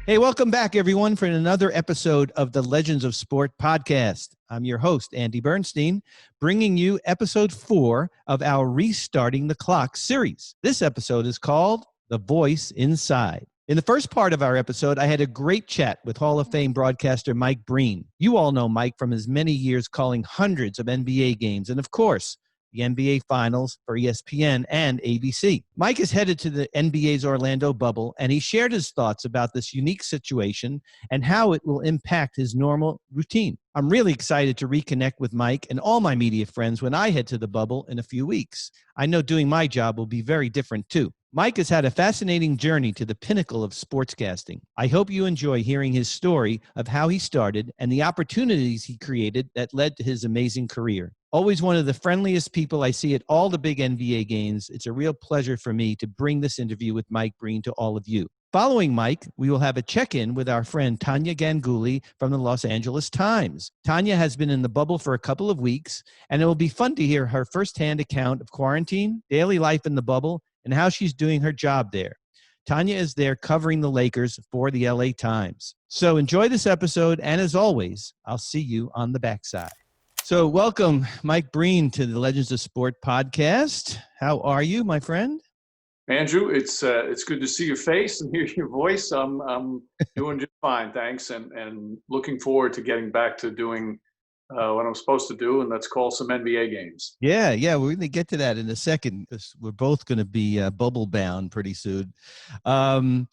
Hey, welcome back, everyone, for another episode of the Legends of Sport podcast. I'm your host, Andy Bernstein, bringing you episode 4 of our Restarting the Clock series. This episode is called The Voice Inside. In the first part of our episode, I had a great chat with Hall of Fame broadcaster Mike Breen. You all know Mike from his many years calling hundreds of NBA games and, of course, the NBA Finals for ESPN and ABC. Mike is headed to the NBA's Orlando bubble, and he shared his thoughts about this unique situation and how it will impact his normal routine. I'm really excited to reconnect with Mike and all my media friends when I head to the bubble in a few weeks. I know doing my job will be very different too. Mike has had a fascinating journey to the pinnacle of sportscasting. I hope you enjoy hearing his story of how he started and the opportunities he created that led to his amazing career. Always one of the friendliest people I see at all the big NBA games. It's a real pleasure for me to bring this interview with Mike Breen to all of you. Following Mike, we will have a check-in with our friend Tania Ganguli from the Los Angeles Times. Tania has been in the bubble for a couple of weeks, and it will be fun to hear her firsthand account of quarantine, daily life in the bubble, and how she's doing her job there. Tania is there covering the Lakers for the LA Times. So enjoy this episode, and as always, I'll see you on the backside. So welcome, Mike Breen, to the Legends of Sport podcast. How are you, my friend? Andrew, it's good to see your face and hear your voice. I'm doing just fine, thanks, and looking forward to getting back to doing what I'm supposed to do, and that's call some NBA games. Yeah, we're going to get to that in a second because we're both going to be bubble bound pretty soon. Hey,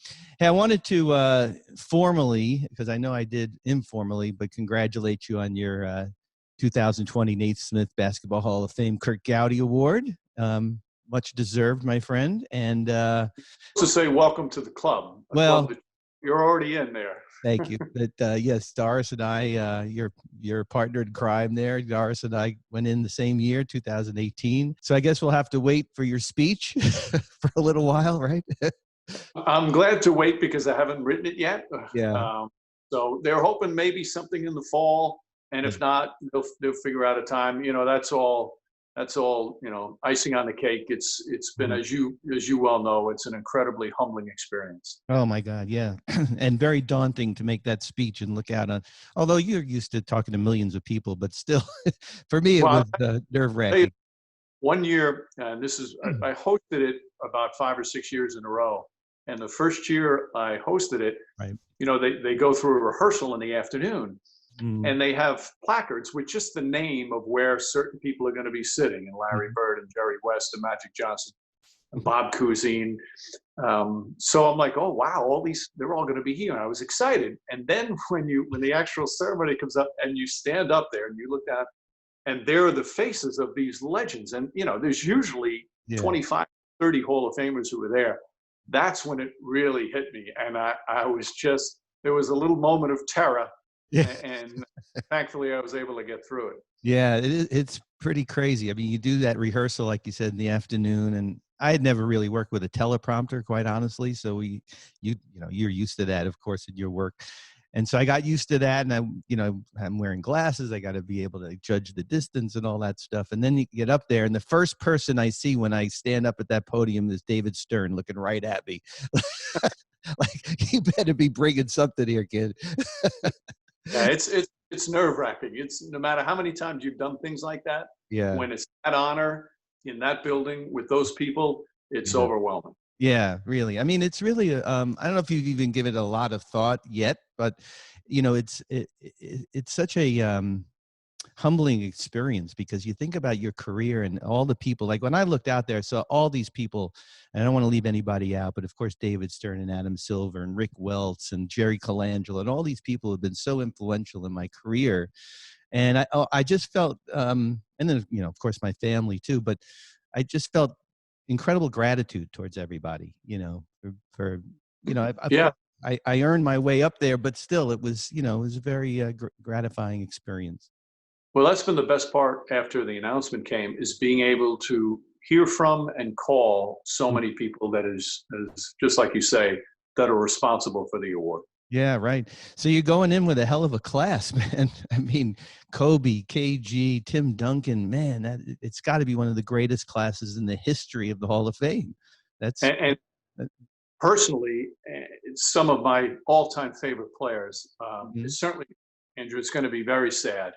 I wanted to formally, because I know I did informally, but congratulate you on your 2020 Naismith Basketball Hall of Fame Kurt Gowdy Award. Much deserved, my friend. And to say welcome to the club. You're already in there. Thank you. But yes, Doris and I, your partner in crime there. Doris and I went in the same year, 2018. So I guess we'll have to wait for your speech for a little while, right? I'm glad to wait because I haven't written it yet. Yeah. So they're hoping maybe something in the fall, and if not, they'll figure out a time. You know, that's all. You know, icing on the cake. It's been, as you well know, it's an incredibly humbling experience. Oh my God, yeah, and very daunting to make that speech and look out on. Although you're used to talking to millions of people, but still, for me, it was nerve-wracking. One year, and I hosted it about 5 or 6 years in a row. And the first year I hosted it, right. You know, they go through a rehearsal in the afternoon. And they have placards with just the name of where certain people are going to be sitting, and Larry Bird and Jerry West and Magic Johnson and Bob Cousine. So I'm like, oh wow, they're all going to be here. And I was excited. And then when the actual ceremony comes up and you stand up there and you look down, and there are the faces of these legends, and you know, there's usually 25, 30 Hall of Famers who were there. That's when it really hit me, and I was just, there was a little moment of terror. Yeah. And thankfully I was able to get through it. Yeah, it's pretty crazy. I mean, you do that rehearsal, like you said, in the afternoon, and I had never really worked with a teleprompter, quite honestly. So you're used to that, of course, in your work. And so I got used to that, and I'm wearing glasses. I got to be able to judge the distance and all that stuff. And then you get up there, and the first person I see when I stand up at that podium is David Stern looking right at me. Like, you better be bringing something here, kid. Yeah, it's nerve-wracking. It's no matter how many times you've done things like that. Yeah. When it's that honor in that building with those people, it's overwhelming. Yeah, really. I mean, it's really. I don't know if you've even given it a lot of thought yet, but you know, it's such a humbling experience because you think about your career and all the people. Like when I looked out there, I saw all these people, and I don't want to leave anybody out, but of course, David Stern and Adam Silver and Rick Welts and Jerry Colangelo and all these people have been so influential in my career. And I just felt, and then, you know, of course, my family too, but I just felt incredible gratitude towards everybody, you know, for you know, I earned my way up there, but still it was, you know, it was a very gratifying experience. Well, that's been the best part after the announcement came, is being able to hear from and call so many people that is just like you say, that are responsible for the award. Yeah, right. So you're going in with a hell of a class, man. I mean, Kobe, KG, Tim Duncan, man, it's got to be one of the greatest classes in the history of the Hall of Fame. personally, it's some of my all-time favorite players. Mhm. It's certainly, Andrew, it's going to be very sad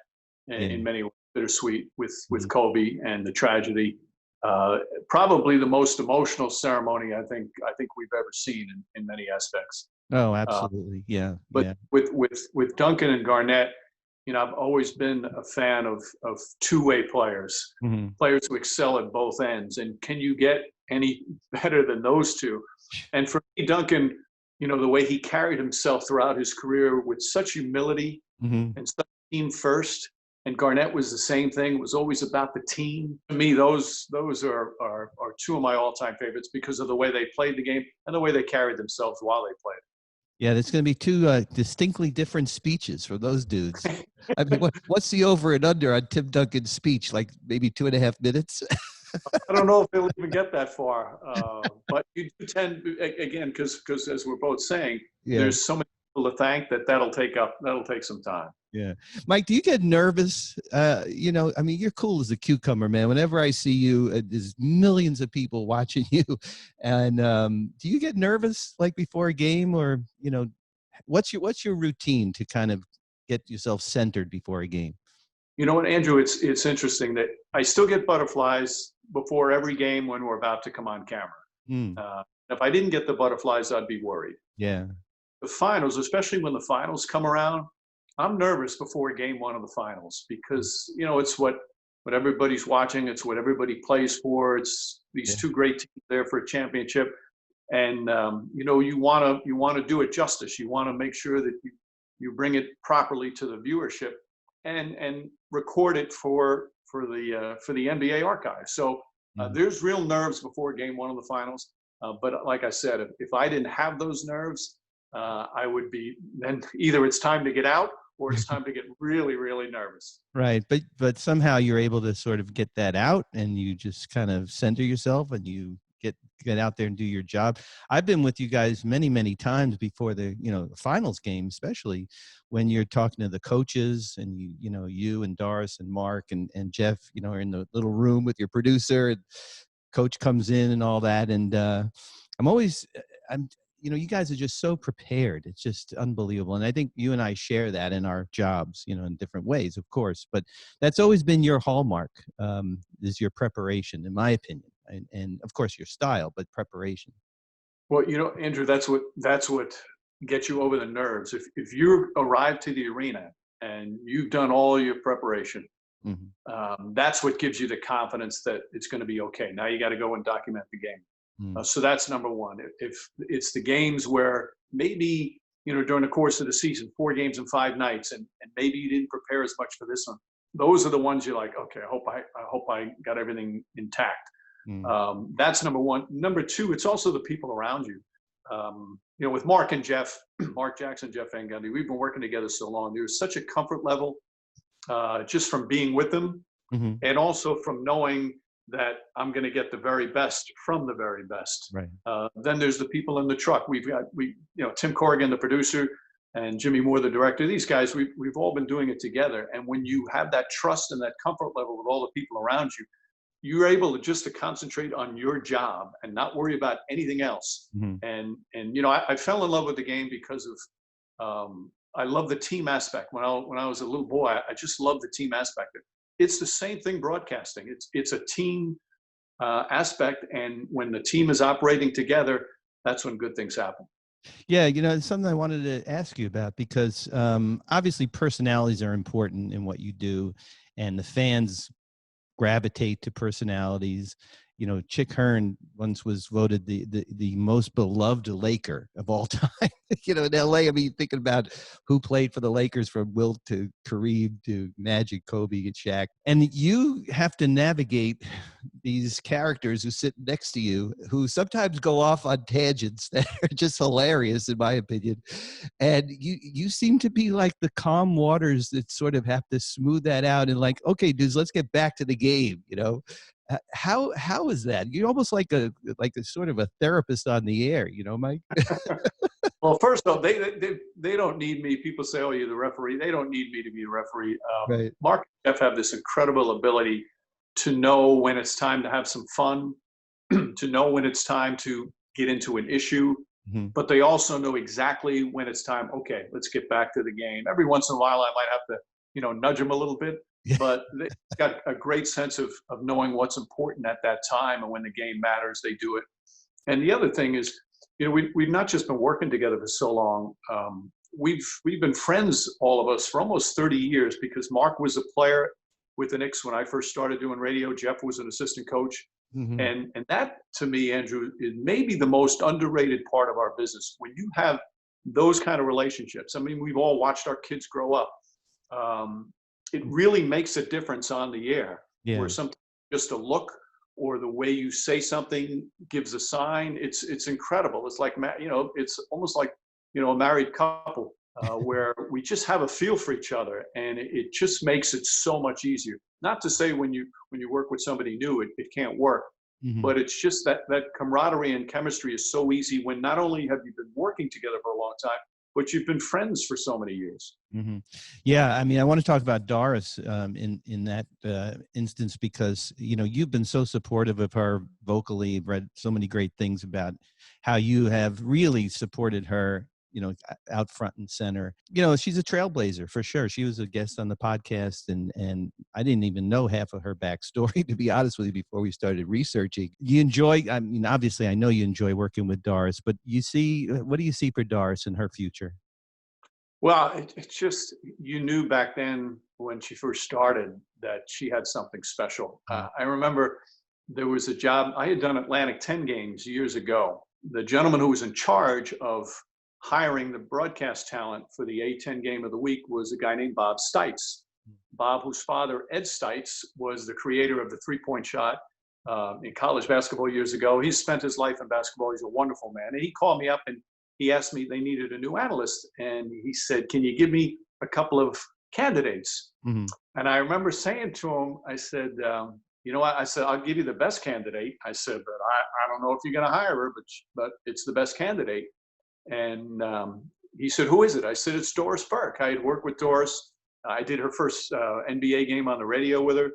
Yeah. in many ways, bittersweet with Mhm. Kobe and the tragedy. Probably the most emotional ceremony I think we've ever seen in many aspects. Oh, Uh, absolutely. Yeah. but Yeah. with Duncan and Garnett, I've always been a fan of two-way players, Mhm. players who excel at both ends. And can you get any better than those two? And for me, Duncan, the way he carried himself throughout his career with such humility Mhm. and such team first. And Garnett was the same thing. It was always about the team. To me, those are two of my all-time favorites because of the way they played the game and the way they carried themselves while they played. Yeah, there's going to be two distinctly different speeches from those dudes. I mean, I what's the over and under on Tim Duncan's speech? Like maybe 2.5 minutes? don't know if they'll even get that far, but you do tend, again, because as we're both saying, Yeah. there's so many people to thank that'll take some time. Yeah. Mike, do you get nervous? I mean, you're cool as a cucumber, man. Whenever I see you, there's millions of people watching you. And do you get nervous like before a game, or, what's your routine to kind of get yourself centered before a game? You know what, Andrew? It's interesting that I still get butterflies before every game when we're about to come on camera. Mm, If I didn't get the butterflies, I'd be worried. yeah. The finals, especially when the finals come around, I'm nervous before game one of the finals because it's what everybody's watching. It's what everybody plays for. It's these Yeah. two great teams there for a championship, and you want to do it justice. You want to make sure that you bring it properly to the viewership and record it for the NBA archive. So Mm. there's real nerves before game one of the finals. But like I said, if I didn't have those nerves, I would be then either it's time to get out or it's time to get really, really nervous. Right. But somehow you're able to sort of get that out and you just kind of center yourself and you get out there and do your job. I've been with you guys many, many times before the finals game, especially when you're talking to the coaches and you and Doris and Mark and Jeff, are in the little room with your producer and coach comes in and all that. And I'm always, I'm, you guys are just so prepared. It's just unbelievable. And I think you and I share that in our jobs, in different ways, of course. But that's always been your hallmark, is your preparation, in my opinion. And of course, your style, but preparation. Well, Andrew, that's what gets you over the nerves. If you arrive to the arena and you've done all your preparation, Hmm. that's what gives you the confidence that it's going to be okay. Now you got to go and document the game. So that's number one. If it's the games where maybe, during the course of the season, 4 games in 5 nights, and maybe you didn't prepare as much for this one, those are the ones you're like, okay, I hope I got everything intact. Mm. That's number one. Number two, it's also the people around you. With Mark and Jeff, Mark Jackson, Jeff Van Gundy, we've been working together so long. There's such a comfort level just from being with them, Hmm. and also from knowing that I'm going to get the very best from the very best. Right. Then there's the people in the truck. We Tim Corrigan, the producer, and Jimmy Moore, the director. These guys, we've all been doing it together. And when you have that trust and that comfort level with all the people around you, you're able to concentrate on your job and not worry about anything else. Hmm. And I fell in love with the game because of I love the team aspect. When I was a little boy, I just loved the team aspect. It's the same thing broadcasting. It's a team aspect, and when the team is operating together, that's when good things happen. Yeah, it's something I wanted to ask you about because obviously personalities are important in what you do, and the fans gravitate to personalities. Chick Hearn once was voted the most beloved Laker of all time. In LA, I mean, thinking about who played for the Lakers from Wilt to Kareem to Magic, Kobe, and Shaq. And you have to navigate these characters who sit next to you, who sometimes go off on tangents that are just hilarious, in my opinion. And you seem to be like the calm waters that sort of have to smooth that out and like, okay, dudes, let's get back to the game. How is that? You're almost like a sort of a therapist on the air, Mike? Well, first off, they don't need me. People say, "Oh, you're the referee." They don't need me to be the referee. Right. Mark and Jeff have this incredible ability to know when it's time to have some fun, to know when it's time to get into an issue, but they also know exactly when it's time. Okay, let's get back to the game. Every once in a while, I might have to, nudge them a little bit, but they've got a great sense of knowing what's important at that time, and when the game matters, they do it. And the other thing is, we've not just been working together for so long. We've been friends, all of us, for almost 30 years, because Mark was a player with the Knicks when I first started doing radio. Jeff was an assistant coach. And that, to me, Andrew, is maybe the most underrated part of our business. When you have those kind of relationships, I mean, we've all watched our kids grow up. It really makes a difference on the air, where sometimes just a look or the way you say something gives a sign. It's incredible. It's like, it's almost like, a married couple where we just have a feel for each other, and it just makes it so much easier. Not to say when you work with somebody new, it can't work, but it's just that camaraderie and chemistry is so easy when not only have you been working together for a long time, but you've been friends for so many years. Yeah, I mean, I want to talk about Doris in that instance, because you've been so supportive of her vocally. Read so many great things about how you have really supported her, out front and center. She's a trailblazer for sure. She was a guest on the podcast, and I didn't even know half of her backstory, to be honest with you, before we started researching. You enjoy, I mean, obviously I know you enjoy working with Doris, but what do you see for Doris in her future? Well, it's just, you knew back then when she first started that she had something special. I remember there was a job, I had done Atlantic 10 games years ago. The gentleman who was in charge of hiring the broadcast talent for the A10 game of the week was a guy named Bob Stites. Bob, whose father, Ed Stites, was the creator of the three-point shot in college basketball years ago. He's spent his life in basketball. He's a wonderful man. And he called me up and he asked me, they needed a new analyst. And he said, can you give me a couple of candidates? And I remember saying to him, I said, I said, I'll give you the best candidate. I said, but I don't know if you're going to hire her, but it's the best candidate. And he said, who is it? I said, it's Doris Burke. I had worked with Doris. I did her first NBA game on the radio with her.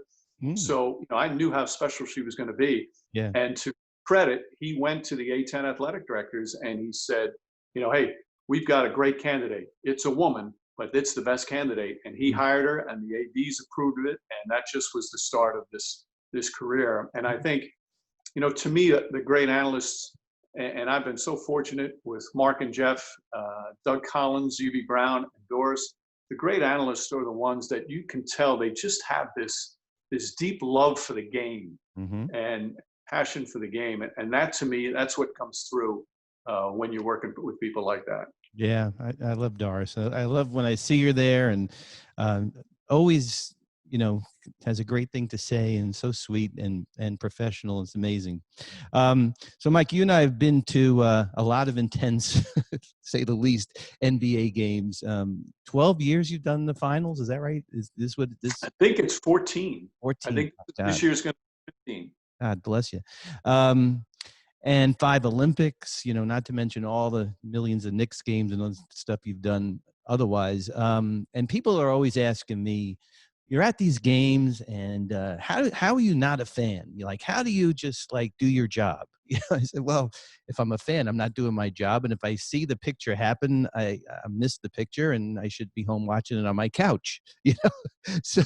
So I knew how special she was going to be. And to credit, he went to the A10 athletic directors and he said, hey, we've got a great candidate. It's a woman, but it's the best candidate. And he hired her, and the ADs approved of it. And that just was the start of this career. And I think, to me, the great analysts, and I've been so fortunate with Mark and Jeff, Doug Collins, UB Brown, and Doris. The great analysts are the ones that you can tell they just have this deep love for the game and passion for the game. And that, to me, that's what comes through when you're working with people like that. Yeah, I love Doris. I love when I see her there, and always, has a great thing to say, and so sweet and professional. It's amazing. So, Mike, you and I have been to a lot of intense, say the least, NBA games. 12 years you've done the finals. Is that right? Is this what this? I think it's 14. 14. I think this year's going to be 15. God bless you. And 5 Olympics, not to mention all the millions of Knicks games and all the stuff you've done otherwise. And people are always asking me, you're at these games, and how are you not a fan? You're like, how do you just do your job? I said, well, if I'm a fan, I'm not doing my job. And if I see the picture happen, I missed the picture, and I should be home watching it on my couch. So,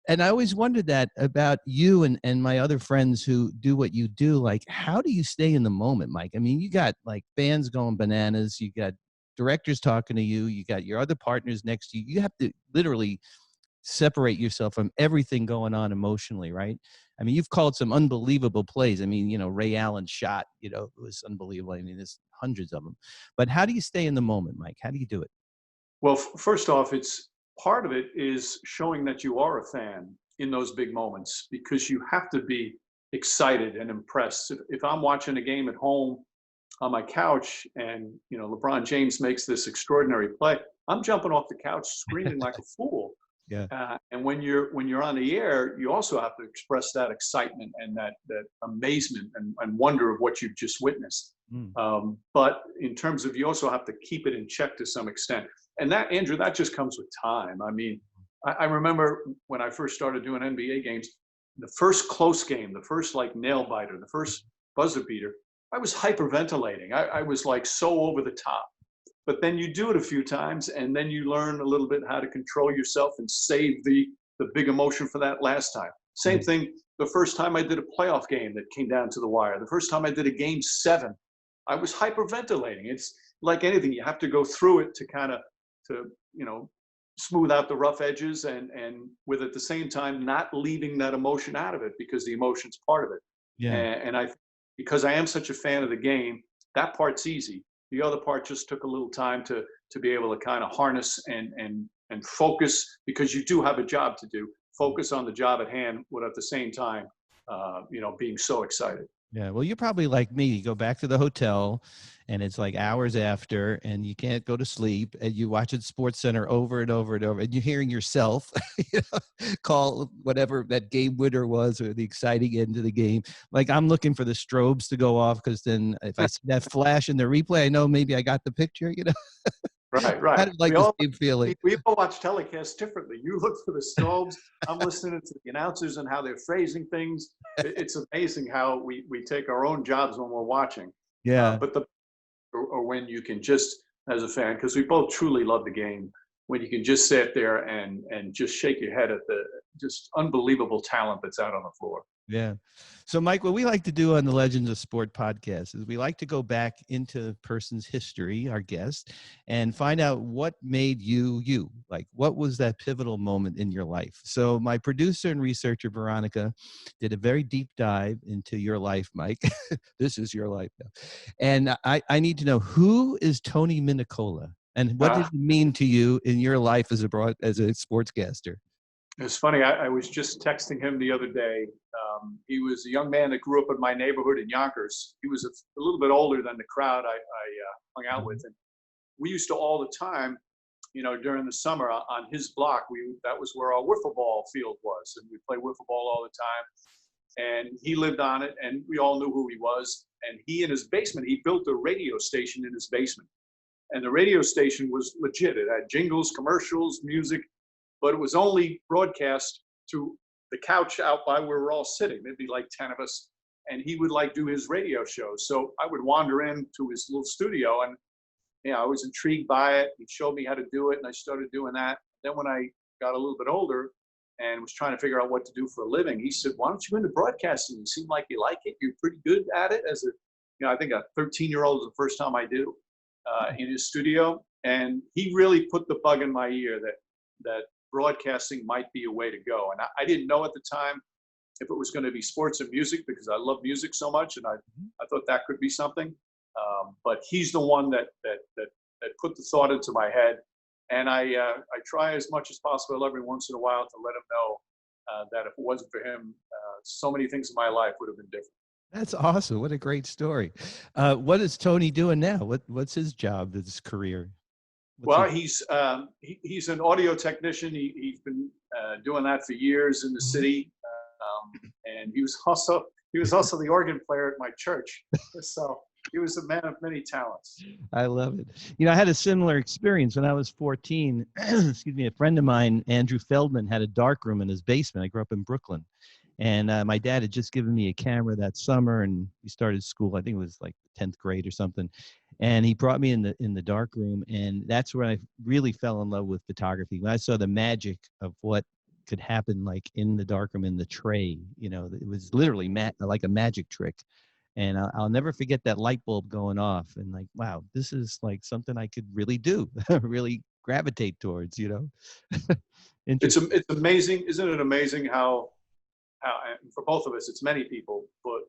and I always wondered that about you and my other friends who do what you do. How do you stay in the moment, Mike? I mean, you got fans going bananas. You got directors talking to you. You got your other partners next to you. You have to literally separate yourself from everything going on emotionally, right? I mean, you've called some unbelievable plays. I mean, Ray Allen's shot, it was unbelievable. I mean, there's hundreds of them. But how do you stay in the moment, Mike? How do you do it? Well, first off, part of it is showing that you are a fan in those big moments, because you have to be excited and impressed. If I'm watching a game at home on my couch and, LeBron James makes this extraordinary play, I'm jumping off the couch screaming like a fool. Yeah. And when you're on the air, you also have to express that excitement and that amazement and wonder of what you've just witnessed. But in terms of, you also have to keep it in check to some extent. And that, Andrew, that just comes with time. I mean, I remember when I first started doing NBA games, the first close game, the first nail biter, the first buzzer beater, I was hyperventilating. I was like so over the top. But then you do it a few times, and then you learn a little bit how to control yourself and save the big emotion for that last time. Same thing the first time I did a playoff game that came down to the wire. The first time I did a game 7, I was hyperventilating. It's like anything, you have to go through it to kind of smooth out the rough edges, and with at the same time not leaving that emotion out of it, because the emotion's part of it. Yeah. And because I am such a fan of the game, that part's easy. The other part just took a little time to be able to kind of harness and focus, because you do have a job to do. Focus on the job at hand, but at the same time, being so excited. Yeah. Well, you're probably like me. You go back to the hotel and it's like hours after and you can't go to sleep, and you watch it Sports Center over and over and over, and you're hearing yourself call whatever that game winner was, or the exciting end of the game. Like, I'm looking for the strobes to go off, because then if I see that flash in the replay, I know maybe I got the picture, Right. Kind of like the same feeling. We all watch telecasts differently. You look for the strobes. I'm listening to the announcers and how they're phrasing things. It's amazing how we take our own jobs when we're watching. Yeah. Or when you can just, as a fan, because we both truly love the game, when you can just sit there and just shake your head at the just unbelievable talent that's out on the floor. Yeah. So, Mike, what we like to do on the Legends of Sport podcast is we like to go back into a person's history, our guest, and find out what made you, you. Like, what was that pivotal moment in your life? So my producer and researcher, Veronica, did a very deep dive into your life, Mike. This is your life now. And I need to know, who is Tony Minicola? And what did it mean to you in your life as a sportscaster? It's funny. I was just texting him the other day. He was a young man that grew up in my neighborhood in Yonkers. He was a little bit older than the crowd I hung out with, and we used to all the time, during the summer on his block. That was where our wiffle ball field was, and we'd play wiffle ball all the time. And he lived on it, and we all knew who he was. And he, in his basement, he built a radio station in his basement, and the radio station was legit. It had jingles, commercials, music, but it was only broadcast to the couch out by where we're all sitting. There'd be like 10 of us, and he would do his radio shows. So I would wander into his little studio, and I was intrigued by it. He showed me how to do it, and I started doing that. Then when I got a little bit older and was trying to figure out what to do for a living, he said, "Why don't you go into broadcasting? You seem like you like it. You're pretty good at it." As I think a 13-year-old was the first time I do in his studio, and he really put the bug in my ear that broadcasting might be a way to go. And I didn't know at the time if it was going to be sports and music, because I love music so much, and I thought that could be something. But he's the one that put the thought into my head, and I try as much as possible every once in a while to let him know that if it wasn't for him, so many things in my life would have been different. That's awesome. What a great story. What is Tony doing now? What's his job, his career? He's an audio technician. He's been doing that for years in the city, and he was also the organ player at my church. So he was a man of many talents. I love it. I had a similar experience when I was 14. Excuse me. A friend of mine, Andrew Feldman, had a dark room in his basement. I grew up in Brooklyn, and my dad had just given me a camera that summer, and we started school. I think it was like 10th grade or something. And he brought me in the dark room, and that's where I really fell in love with photography. When I saw the magic of what could happen, like in the dark room, in the tray, it was literally like a magic trick. And I'll never forget that light bulb going off, and like, wow, this is like something I could really do, really gravitate towards. It's amazing, isn't it amazing how for both of us, it's many people, but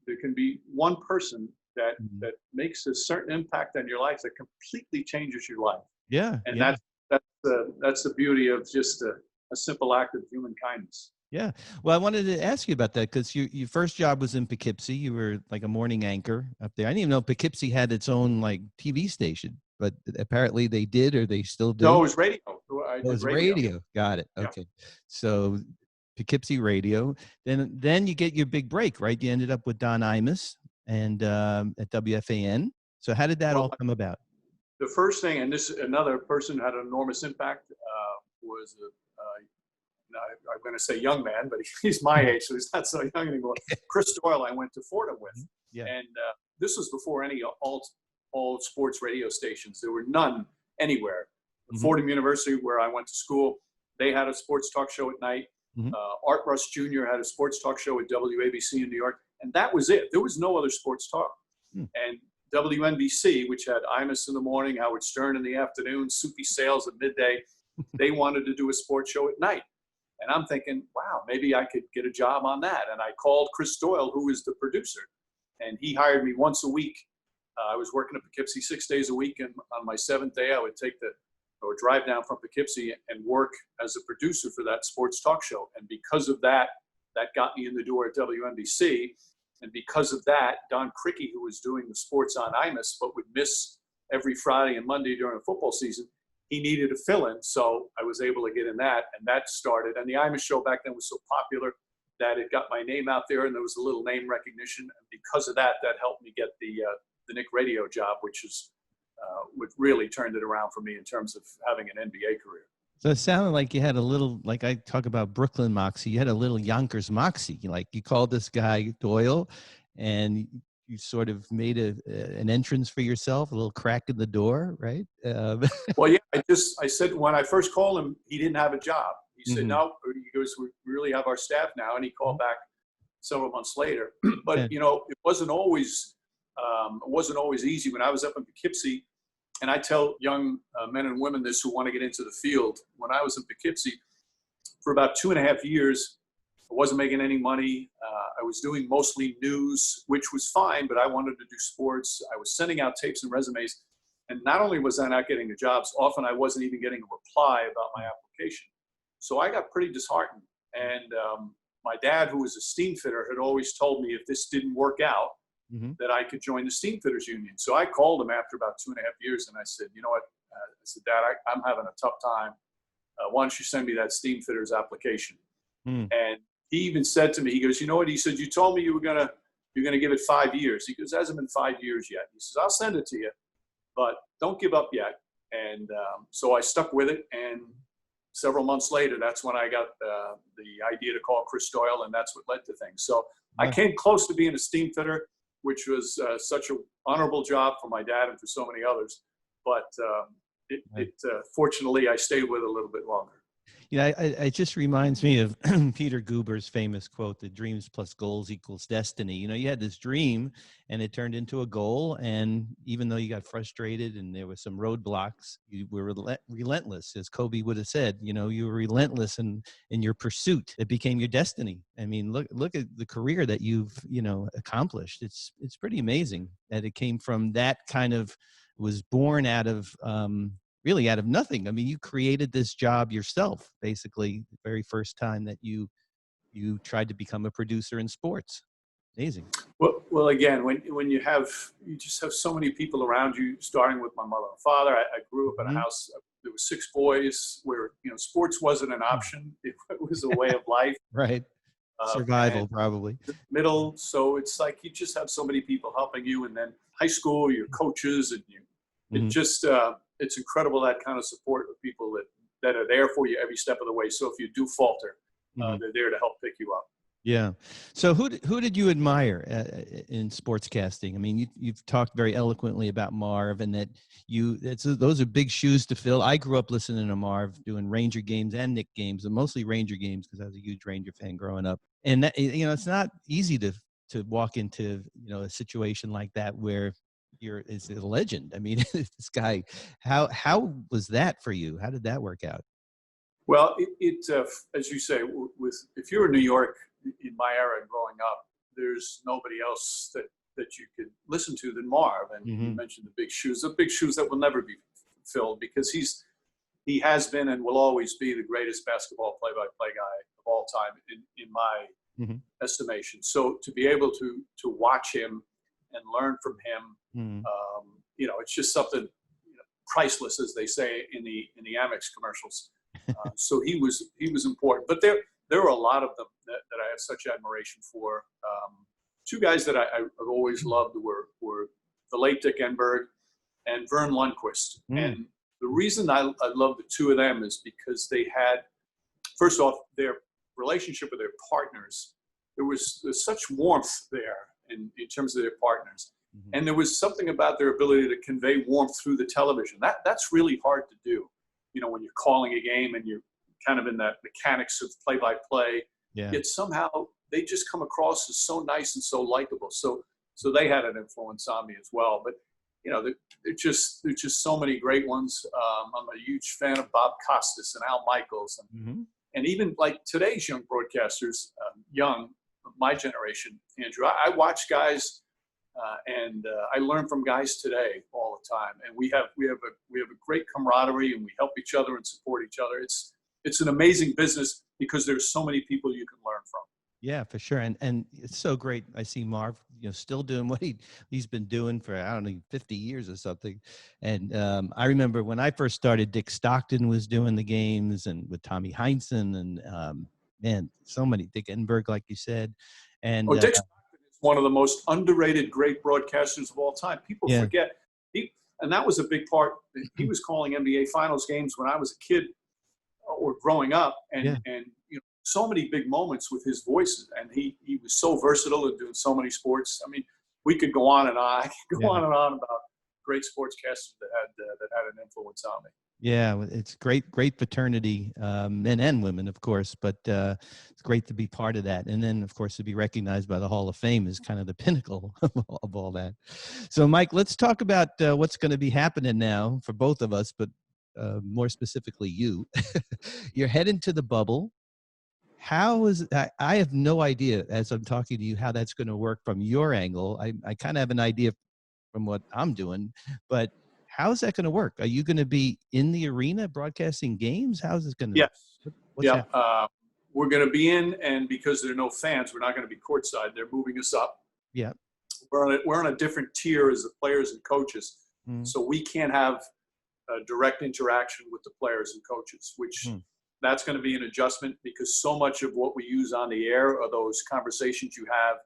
there can be one person that makes a certain impact on your life that completely changes your life. Yeah. And that's the beauty of just a simple act of human kindness. Yeah. Well, I wanted to ask you about that, because your first job was in Poughkeepsie. You were like a morning anchor up there. I didn't even know Poughkeepsie had its own like TV station, but apparently they did, or they still do. No, it was radio. It was radio. Got it. Yeah. Okay. So Poughkeepsie radio. Then you get your big break, right? You ended up with Don Imus and at WFAN. So how did that all come about? The first thing, and this another person who had an enormous impact, was I'm going to say young man, but he's my age, so he's not so young anymore. Chris Doyle, I went to Fordham with, and this was before any all sports radio stations. There were none anywhere. Fordham University, where I went to school, they had a sports talk show at night. Art Russ Jr. had a sports talk show at WABC in New York, and that was it. There was no other sports talk. And WNBC, which had Imus in the morning, Howard Stern in the afternoon, Soupy Sales at midday, they wanted to do a sports show at night. And I'm thinking, wow, maybe I could get a job on that. And I called Chris Doyle, who is the producer, and he hired me once a week. I was working at Poughkeepsie 6 days a week, and on my seventh day, I would drive down from Poughkeepsie and work as a producer for that sports talk show. And because of that, that got me in the door at WNBC. And because of that, Don Crickey, who was doing the sports on Imus, but would miss every Friday and Monday during the football season, he needed a fill-in. So I was able to get in that, and that started. And the Imus show back then was so popular that it got my name out there, and there was a little name recognition. And because of that, that helped me get the Nick radio job, which is what really turned it around for me in terms of having an NBA career. So it sounded like you had a little, like I talk about Brooklyn moxie, you had a little Yonkers moxie. Like you called this guy Doyle, and you sort of made an entrance for yourself, a little crack in the door, right? Well, yeah, I said when I first called him, he didn't have a job. He said, no, he goes, we really have our staff now. And he called back several months later. But, you know, it wasn't always easy. When I was up in Poughkeepsie, and I tell young men and women this who want to get into the field, when I was in Poughkeepsie for about 2.5 years, I wasn't making any money. I was doing mostly news, which was fine, but I wanted to do sports. I was sending out tapes and resumes. And not only was I not getting the jobs, often I wasn't even getting a reply about my application. So I got pretty disheartened. And my dad, who was a steam fitter, had always told me if this didn't work out, that I could join the Steam Fitters Union. So I called him after about 2.5 years, and I said, you know what? I said, Dad, I'm having a tough time. Why don't you send me that Steam Fitters application? And he even said to me, he goes, you know what? He said, you told me you're gonna give it 5 years. He goes, it hasn't been 5 years yet. He says, I'll send it to you, but don't give up yet. And so I stuck with it. And several months later, that's when I got the idea to call Chris Doyle, and that's what led to things. So I came close to being a steam fitter, which was such an honorable job for my dad and for so many others. But fortunately, I stayed with it a little bit longer. Yeah, it just reminds me of Peter Guber's famous quote, that dreams plus goals equals destiny. You know, you had this dream and it turned into a goal. And even though you got frustrated and there were some roadblocks, you were relentless. As Kobe would have said, you know, you were relentless in your pursuit. It became your destiny. I mean, look at the career that you've, you know, accomplished. It's pretty amazing that it came from that kind of, was born out of, really out of nothing. I mean, you created this job yourself, basically, the very first time that you tried to become a producer in sports. Amazing. Well, again, when you just have so many people around you, starting with my mother and father. I grew up in a house. There were 6 boys where, you know, sports wasn't an option. It was a way of life. Right. Survival, probably. Middle. So it's like you just have so many people helping you. And then high school, your coaches, and it just, it's incredible, that kind of support of people that are there for you every step of the way. So if you do falter, they're there to help pick you up. Yeah. So who did you admire in sportscasting? I mean, you've talked very eloquently about Marv, and that those are big shoes to fill. I grew up listening to Marv, doing Ranger games and Knick games, and mostly Ranger games because I was a huge Ranger fan growing up. And that, you know, it's not easy to walk into, you know, a situation like that where is a legend. I mean, this guy, how was that for you? How did that work out? Well, as you say, if you're in New York in my era growing up, there's nobody else that you could listen to than Marv. And you mentioned the big shoes that will never be filled, because he has been and will always be the greatest basketball play-by-play guy of all time in my estimation. So to be able to watch him and learn from him, you know, it's just something, you know, priceless, as they say in the Amex commercials. So he was important. But there were a lot of them that I have such admiration for. 2 guys that I've always loved were the late Dick Enberg and Vern Lundquist. And the reason I love the 2 of them is because they had, first off, their relationship with their partners. There's such warmth there in terms of their partners. Mm-hmm. And there was something about their ability to convey warmth through the television. That's really hard to do. You know, when you're calling a game and you're kind of in that mechanics of play-by-play, yet somehow they just come across as so nice and so likable. So they had an influence on me as well. But, you know, there's just so many great ones. I'm a huge fan of Bob Costas and Al Michaels. And even like today's young broadcasters, my generation, Andrew, I watch guys and I learn from guys today all the time. And we have a great camaraderie, and we help each other and support each other. It's an amazing business because there's so many people you can learn from. Yeah, for sure. And it's so great. I see Marv, still doing what he's been doing for, I don't know, 50 years or something. And I remember when I first started, Dick Stockton was doing the games, and with Tommy Heinsohn, and man, so many, Dick Enberg, like you said. And Dick Stockton is one of the most underrated great broadcasters of all time. People forget. And that was a big part. He was calling NBA Finals games when I was a kid or growing up, and so many big moments with his voices, and he was so versatile in doing so many sports. I mean, we could go on and on. I could go on and on about great sportscasters that had an influence on me. Yeah, it's great fraternity, men and women, of course, but it's great to be part of that. And then, of course, to be recognized by the Hall of Fame is kind of the pinnacle of all that. So, Mike, let's talk about what's going to be happening now for both of us, but more specifically you. You're heading to the bubble. How is I have no idea, as I'm talking to you, how that's going to work from your angle. I kind of have an idea from what I'm doing, but how is that going to work? Are you going to be in the arena broadcasting games? How's this going to? Yes. What's happening? We're going to be in, and because there are no fans, we're not going to be courtside. They're moving us up. Yeah. We're on a different tier as the players and coaches, so we can't have direct interaction with the players and coaches, which that's going to be an adjustment, because so much of what we use on the air are those conversations you have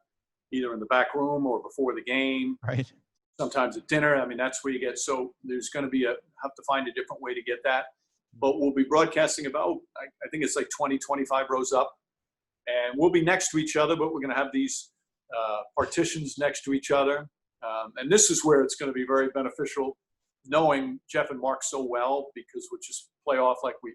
either in the back room or before the game. Right. Sometimes at dinner. I mean, that's where you get, so there's going to be have to find a different way to get that. But we'll be broadcasting about, I think it's like 20, 25 rows up. And we'll be next to each other, but we're going to have these partitions next to each other. And this is where it's going to be very beneficial, knowing Jeff and Mark so well, because we'll just play off like we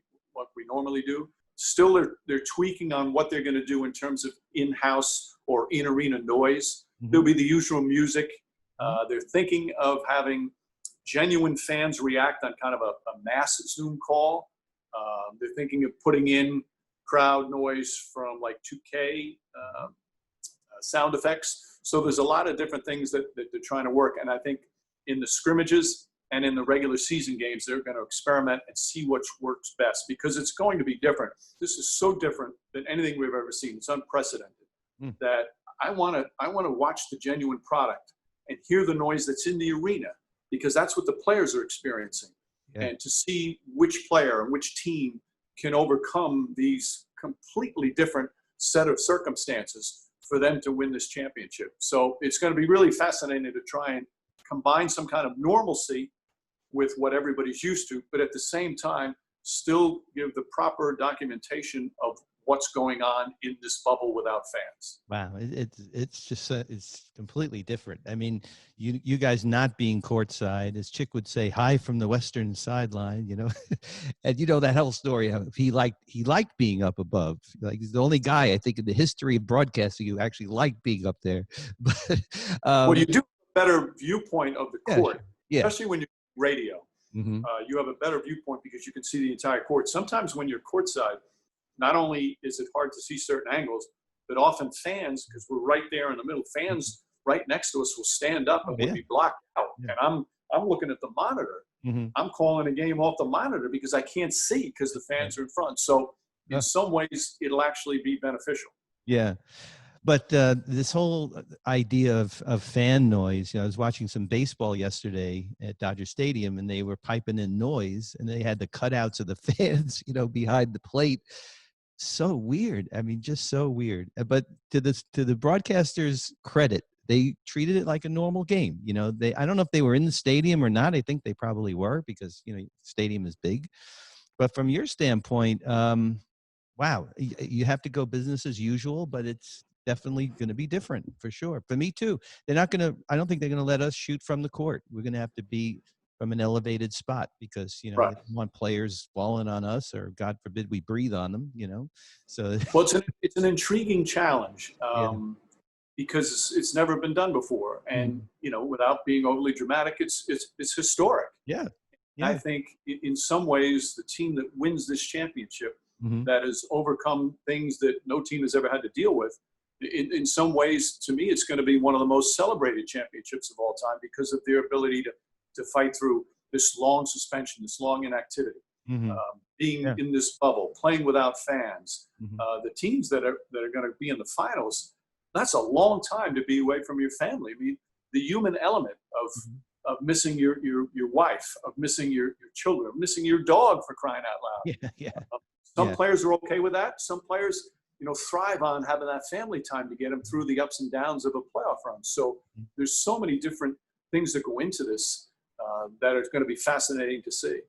normally do. Still, they're tweaking on what they're going to do in terms of in-house or in-arena noise. There'll be the usual music. They're thinking of having genuine fans react on kind of a mass Zoom call. They're thinking of putting in crowd noise from like 2K sound effects. So there's a lot of different things that they're trying to work. And I think in the scrimmages and in the regular season games, they're going to experiment and see which works best, because it's going to be different. This is so different than anything we've ever seen. It's unprecedented. That I want to watch the genuine product and hear the noise that's in the arena, because that's what the players are experiencing. And to see which player and which team can overcome these completely different set of circumstances for them to win this championship. So it's going to be really fascinating to try and combine some kind of normalcy with what everybody's used to, but at the same time, still give the proper documentation of what's going on in this bubble without fans. Wow, it's just it's completely different. I mean, you guys not being courtside, as Chick would say, hi from the western sideline, and that whole story. He liked being up above. Like, he's the only guy I think in the history of broadcasting who actually liked being up there. But well, you do have a better viewpoint of the court, especially when you're radio. You have a better viewpoint because you can see the entire court. Sometimes when you're courtside, not only is it hard to see certain angles, but often fans, because we're right there in the middle, fans right next to us will stand up and we'll be blocked out. And I'm looking at the monitor. I'm calling a game off the monitor because I can't see because the fans are in front. So in some ways, it'll actually be beneficial. Yeah. But this whole idea of fan noise, I was watching some baseball yesterday at Dodger Stadium, and they were piping in noise, and they had the cutouts of the fans, behind the plate. So weird. I mean, just so weird. But to the broadcasters' credit, they treated it like a normal game. I don't know if they were in the stadium or not. I think they probably were, because stadium is big. But from your standpoint, wow, you have to go business as usual, but it's definitely going to be different for sure. For me too. I don't think they're going to let us shoot from the court. We're going to have to be from an elevated spot because, they don't want players falling on us, or God forbid we breathe on them, So Well, it's an intriguing challenge. Yeah. Because it's never been done before, and without being overly dramatic, it's historic. Yeah. I think in some ways, the team that wins this championship, that has overcome things that no team has ever had to deal with, in some ways, to me, it's going to be one of the most celebrated championships of all time because of their ability to fight through this long suspension, this long inactivity, being in this bubble, playing without fans. The teams that are going to be in the finals, that's a long time to be away from your family. I mean, the human element of missing your wife, of missing your children, of missing your dog, for crying out loud. Some players are okay with that. Some players, thrive on having that family time to get them through the ups and downs of a playoff run. So there's so many different things that go into this that are going to be fascinating to see.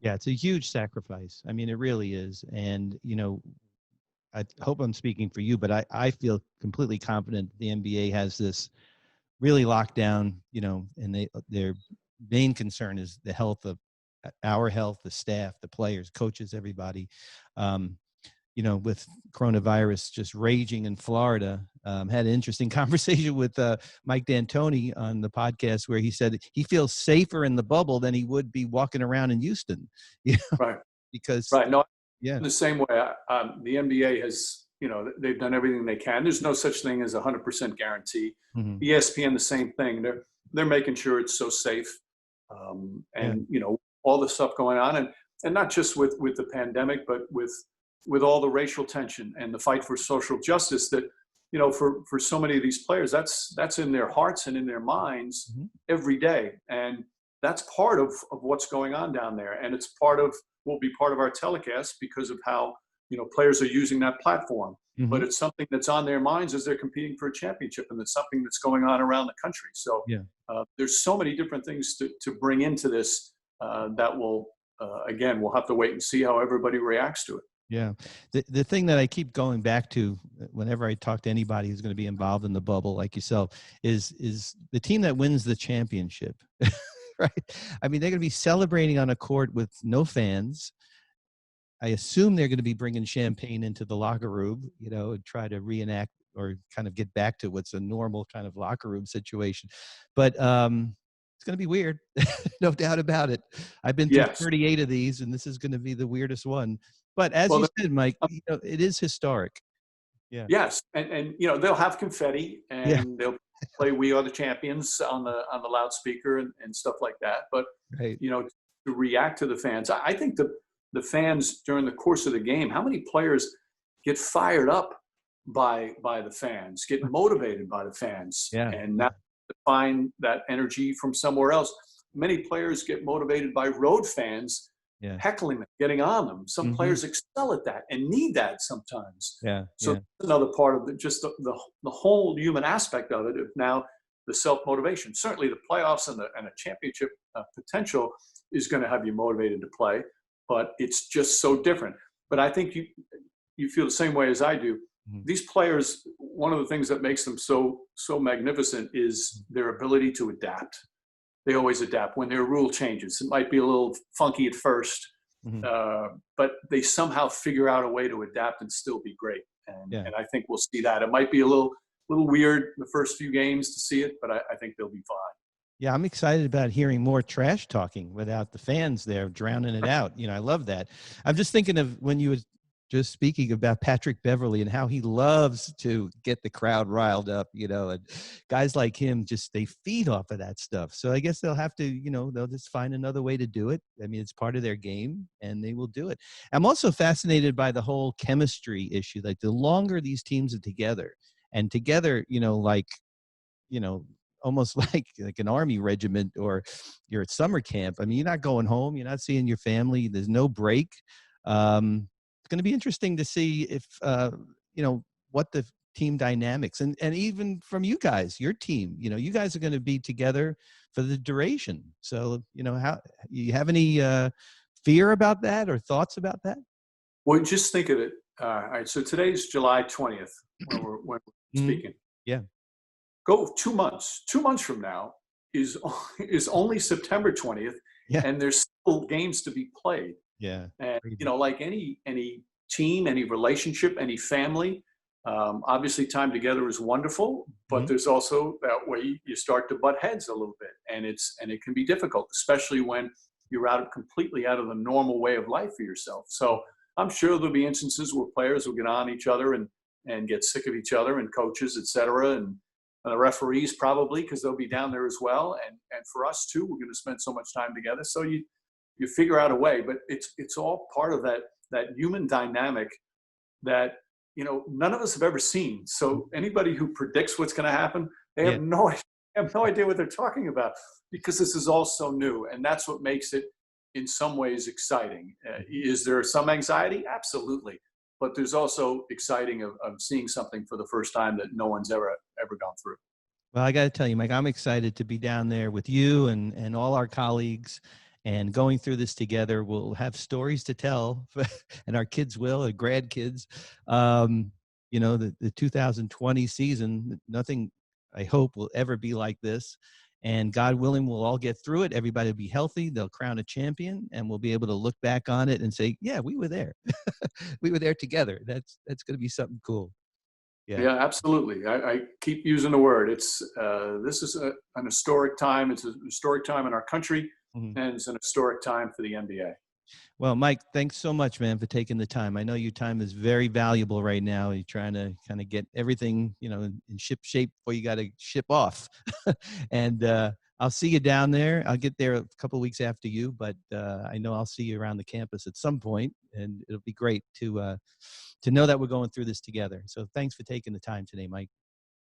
Yeah, it's a huge sacrifice. I mean, it really is. And, I hope I'm speaking for you, but I feel completely confident the NBA has this really locked down, and their main concern is the health of our health, the staff, the players, coaches, everybody. With coronavirus just raging in Florida, had an interesting conversation with Mike D'Antoni on the podcast where he said he feels safer in the bubble than he would be walking around in Houston. Right. Because no. Yeah. In the same way, the NBA has, they've done everything they can. There's no such thing as 100% guarantee. ESPN, the same thing. They're making sure it's so safe, and all the stuff going on, and not just with the pandemic, but with all the racial tension and the fight for social justice that, for so many of these players, that's in their hearts and in their minds every day, and that's part of what's going on down there, and it's will be part of our telecast because of how players are using that platform. But it's something that's on their minds as they're competing for a championship, and it's something that's going on around the country. So there's so many different things to bring into this that will again, we'll have to wait and see how everybody reacts to it. Yeah. The thing that I keep going back to whenever I talk to anybody who's going to be involved in the bubble like yourself is the team that wins the championship. Right. I mean, they're going to be celebrating on a court with no fans. I assume they're going to be bringing champagne into the locker room, and try to reenact or kind of get back to what's a normal kind of locker room situation. But it's going to be weird. No doubt about it. I've been through 38 of these, and this is going to be the weirdest one. But as you said, Mike, it is historic. Yeah. Yes. And they'll have confetti, and they'll play "We Are the Champions" on the loudspeaker and stuff like that. But to react to the fans, I think the fans during the course of the game, how many players get fired up by the fans, get motivated by the fans, and now find that energy from somewhere else. Many players get motivated by road fans heckling them, getting on them. Some players excel at that and need that sometimes. So that's another part of just the whole human aspect of it. Now the self-motivation, certainly the playoffs and a championship potential is going to have you motivated to play, but it's just so different. But I think you feel the same way as I do. These players, one of the things that makes them so magnificent is their ability to adapt. They always adapt when their rule changes. It might be a little funky at first, but they somehow figure out a way to adapt and still be great. And I think we'll see that. It might be a little weird the first few games to see it, but I think they'll be fine. Yeah, I'm excited about hearing more trash talking without the fans there drowning it out. I love that. I'm just thinking of when you were just speaking about Patrick Beverley and how he loves to get the crowd riled up, and guys like him they feed off of that stuff. So I guess they'll have to, they'll just find another way to do it. I mean, it's part of their game and they will do it. I'm also fascinated by the whole chemistry issue. Like the longer these teams are together, almost like an army regiment or you're at summer camp. I mean, you're not going home. You're not seeing your family. There's no break. It's going to be interesting to see if, what the team dynamics and even from you guys, your team, you guys are going to be together for the duration. So, how you have any fear about that or thoughts about that? Well, just think of it. All right. So today's July 20th when we're speaking. Yeah. Go 2 months. 2 months from now is only September 20th, Yeah. and there's still games to be played. Yeah. And, Crazy. you know, like any team, any relationship, any family, obviously time together is wonderful, but there's also that way you start to butt heads a little bit, and it can be difficult, especially when you're completely out of the normal way of life for yourself. So I'm sure there'll be instances where players will get on each other and get sick of each other, and coaches, et cetera, and the referees probably, because they'll be down there as well. And for us too, we're going to spend so much time together. So you figure out a way, but it's all part of that human dynamic that, you know, none of us have ever seen. So anybody who predicts what's going to happen, they have no idea what they're talking about, because this is all so new, and that's what makes it in some ways exciting. Is there some anxiety? Absolutely. But there's also exciting of seeing something for the first time that no one's ever gone through. Well, I got to tell you, Mike, I'm excited to be down there with you and all our colleagues and going through this together. We'll have stories to tell, and our kids will, our grandkids. You know, the 2020 season, nothing, I hope, will ever be like this. And God willing, we'll all get through it. Everybody will be healthy. They'll crown a champion, and we'll be able to look back on it and say, yeah, we were there. We were there together. That's going to be something cool. Yeah, absolutely. I keep using the word. It's this is an historic time. It's a historic time in our country, and it's an historic time for the NBA. Well, Mike, thanks so much, man, for taking the time. I know your time is very valuable right now. You're trying to kind of get everything, you know, in ship shape before you got to ship off. And I'll see you down there. I'll get there a couple of weeks after you, but I know I'll see you around the campus at some point, and it'll be great to know that we're going through this together. So thanks for taking the time today, Mike.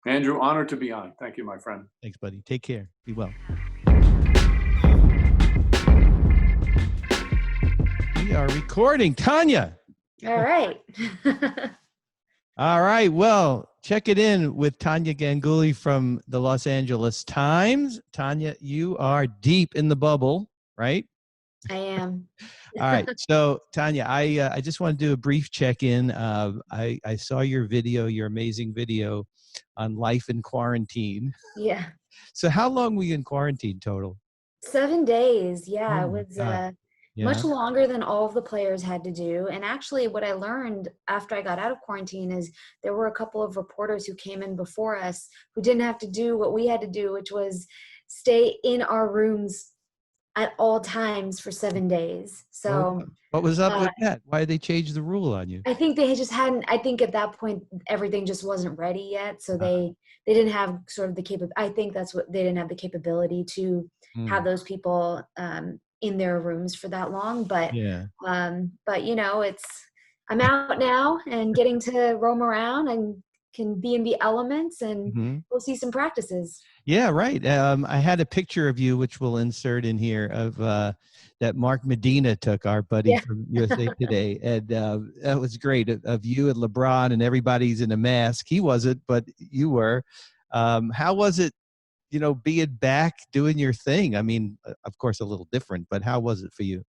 Andrew, honored to be on. Thank you, my friend. Thanks, buddy. Take care. Be well. We are recording. Tania. All right. All right. Well, check it in with Tania Ganguli from the Los Angeles Times. Tania, you are deep in the bubble, right? I am. All right. So, Tania, I just want to do a brief check-in. I saw your video, your amazing video on life in quarantine. Yeah. So how long were you in quarantine total? 7 days. Yeah. Oh, It was Yeah. much longer than all of the players had to do. And actually what I learned after I got out of quarantine is there were a couple of reporters who came in before us who didn't have to do what we had to do, which was stay in our rooms at all times for 7 days. So what was up with that? Why did they change the rule on you? I think they just hadn't, I think at that point, everything just wasn't ready yet. So they didn't have sort of the I think that's what, they didn't have the capability to have those people in their rooms for that long. But, you know, I'm out now and getting to roam around and can be in the elements, and we'll see some practices. Yeah, right. I had a picture of you, which we'll insert in here, of that Mark Medina took, our buddy from USA Today. And that was great, of you and LeBron, and everybody's in a mask. He wasn't, but you were. How was it, you know, being back doing your thing? I mean, of course, a little different, but how was it for you?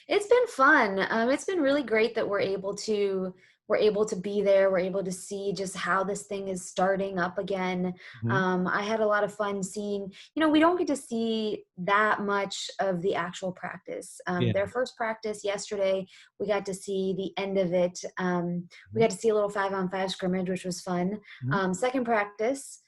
It's been fun. It's been really great that we're able to be there. We're able to see just how this thing is starting up again. I had a lot of fun seeing, you know, we don't get to see that much of the actual practice. Their first practice yesterday, we got to see the end of it. We got to see a little 5-on-5 scrimmage, which was fun. Second practice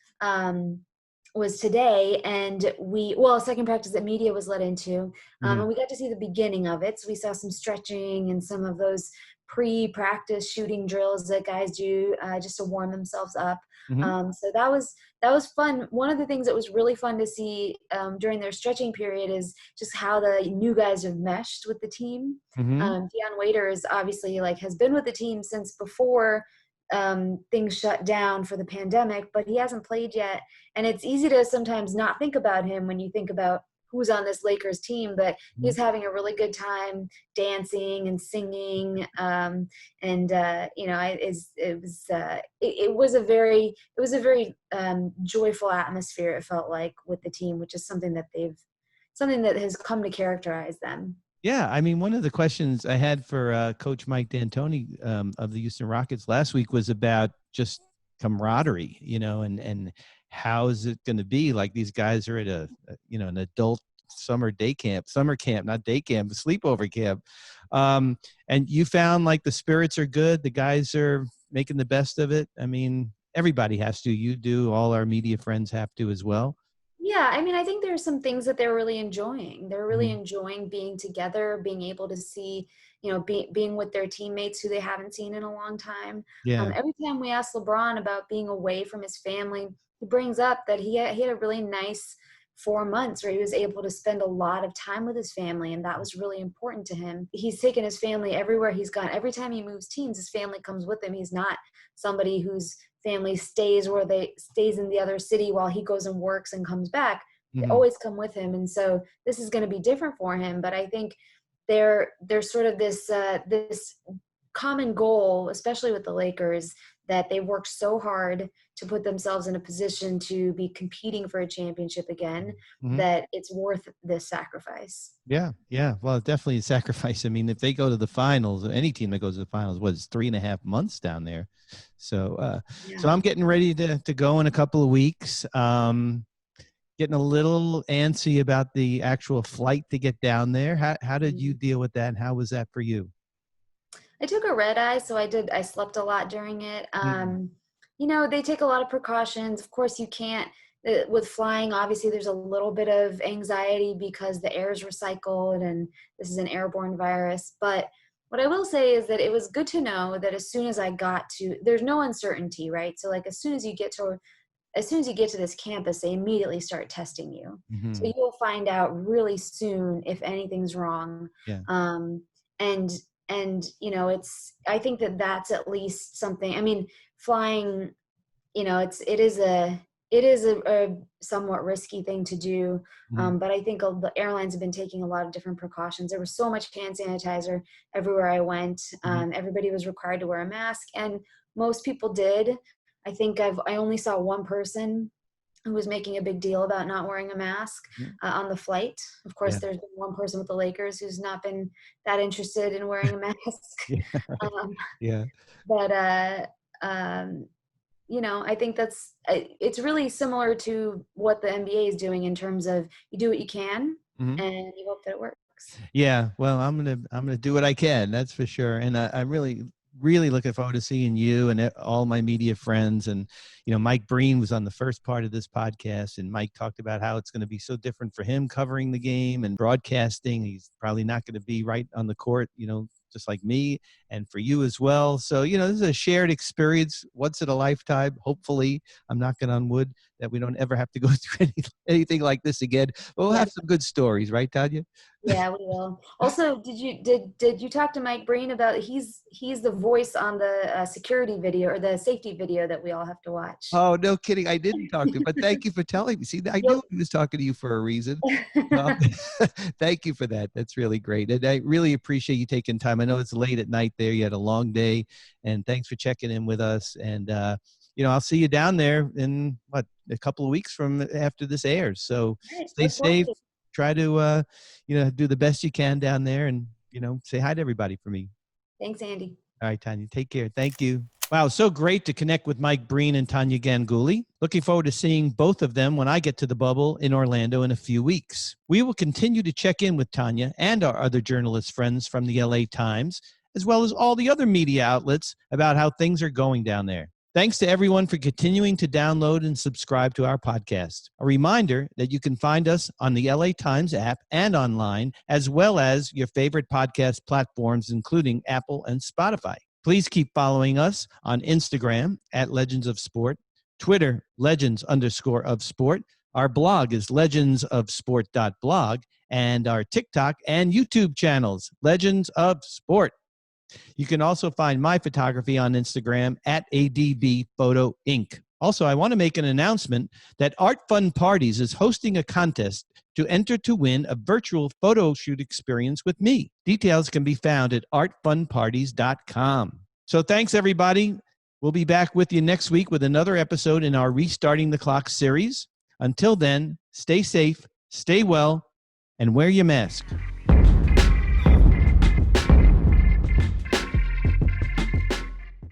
was today, and second practice that media was let into, and we got to see the beginning of it. So we saw some stretching and some of those pre-practice shooting drills that guys do just to warm themselves up. So that was fun. One of the things that was really fun to see during their stretching period is just how the new guys have meshed with the team. Deion Waiters obviously has been with the team since before things shut down for the pandemic, but he hasn't played yet. And it's easy to sometimes not think about him when you think about who's on this Lakers team, but he was having a really good time dancing and singing. You know, it was a very joyful atmosphere, it felt like, with the team, which is something that has come to characterize them. Yeah, I mean, one of the questions I had for Coach Mike D'Antoni of the Houston Rockets last week was about just camaraderie, and how is it going to be? Like, these guys are at an adult summer camp, not day camp, sleepover camp. And you found like the spirits are good. The guys are making the best of it. I mean, everybody has to. You do. All our media friends have to as well. Yeah, I mean, I think there's some things that they're really enjoying. They're really enjoying being together, being able to see, being with their teammates who they haven't seen in a long time. Yeah. Every time we ask LeBron about being away from his family, he brings up that he had a really nice 4 months where he was able to spend a lot of time with his family, and that was really important to him. He's taken his family everywhere he's gone. Every time he moves teams, his family comes with him. He's not somebody whose family stays in the other city while he goes and works and comes back. They always come with him. And so this is going to be different for him. But I think there's sort of this common goal, especially with the Lakers, that they worked so hard to put themselves in a position to be competing for a championship again, that it's worth this sacrifice. Yeah. Well, definitely a sacrifice. I mean, if they go to the finals, any team that goes to the finals, it's 3.5 months down there. So, so I'm getting ready to go in a couple of weeks. Getting a little antsy about the actual flight to get down there. How did you deal with that? And how was that for you? I took a red eye, so I slept a lot during it. They take a lot of precautions. Of course, you can't, with flying, obviously there's a little bit of anxiety because the air is recycled and this is an airborne virus. But what I will say is that it was good to know that as soon as I got to, there's no uncertainty, right? So like as soon as you get to this campus, they immediately start testing you. So you'll find out really soon if anything's wrong. Yeah. And I think that's at least something. I mean, flying, it is a somewhat risky thing to do. But I think the airlines have been taking a lot of different precautions. There was so much hand sanitizer everywhere I went. Everybody was required to wear a mask, and most people did. I think I only saw one person who was making a big deal about not wearing a mask on the flight. Of course, there's been one person with the Lakers who's not been that interested in wearing a mask. But I think it's really similar to what the NBA is doing in terms of you do what you can and you hope that it works. Yeah, well, I'm gonna do what I can. That's for sure. And I'm really looking forward to seeing you and all my media friends. And, Mike Breen was on the first part of this podcast, and Mike talked about how it's going to be so different for him covering the game and broadcasting. He's probably not going to be right on the court, just like me, and for you as well. So, this is a shared experience once in a lifetime. Hopefully, I'm knocking on wood that we don't ever have to go through anything like this again. But we'll have some good stories, right, Tania? Yeah, we will. Also, did you talk to Mike Breen about he's the voice on the security video or the safety video that we all have to watch? Oh, no kidding. I didn't talk to him, but thank you for telling me. See, I knew he was talking to you for a reason. Thank you for that. That's really great. And I really appreciate you taking time. I know it's late at night there. You had a long day, and thanks for checking in with us. And, I'll see you down there in a couple of weeks from after this airs. So stay safe. Try to, do the best you can down there, and, say hi to everybody for me. Thanks, Andy. All right, Tania, take care. Thank you. Wow, so great to connect with Mike Breen and Tania Ganguli. Looking forward to seeing both of them when I get to the bubble in Orlando in a few weeks. We will continue to check in with Tania and our other journalist friends from the LA Times, as well as all the other media outlets, about how things are going down there. Thanks to everyone for continuing to download and subscribe to our podcast. A reminder that you can find us on the LA Times app and online, as well as your favorite podcast platforms, including Apple and Spotify. Please keep following us on Instagram at Legends of Sport, Twitter, Legends_of Sport. Our blog is legendsofsport.blog, and our TikTok and YouTube channels, Legends of Sport. You can also find my photography on Instagram at ADB Photo Inc. Also, I want to make an announcement that Art Fun Parties is hosting a contest to enter to win a virtual photo shoot experience with me. Details can be found at artfunparties.com. So thanks, everybody. We'll be back with you next week with another episode in our Restarting the Clock series. Until then, stay safe, stay well, and wear your mask.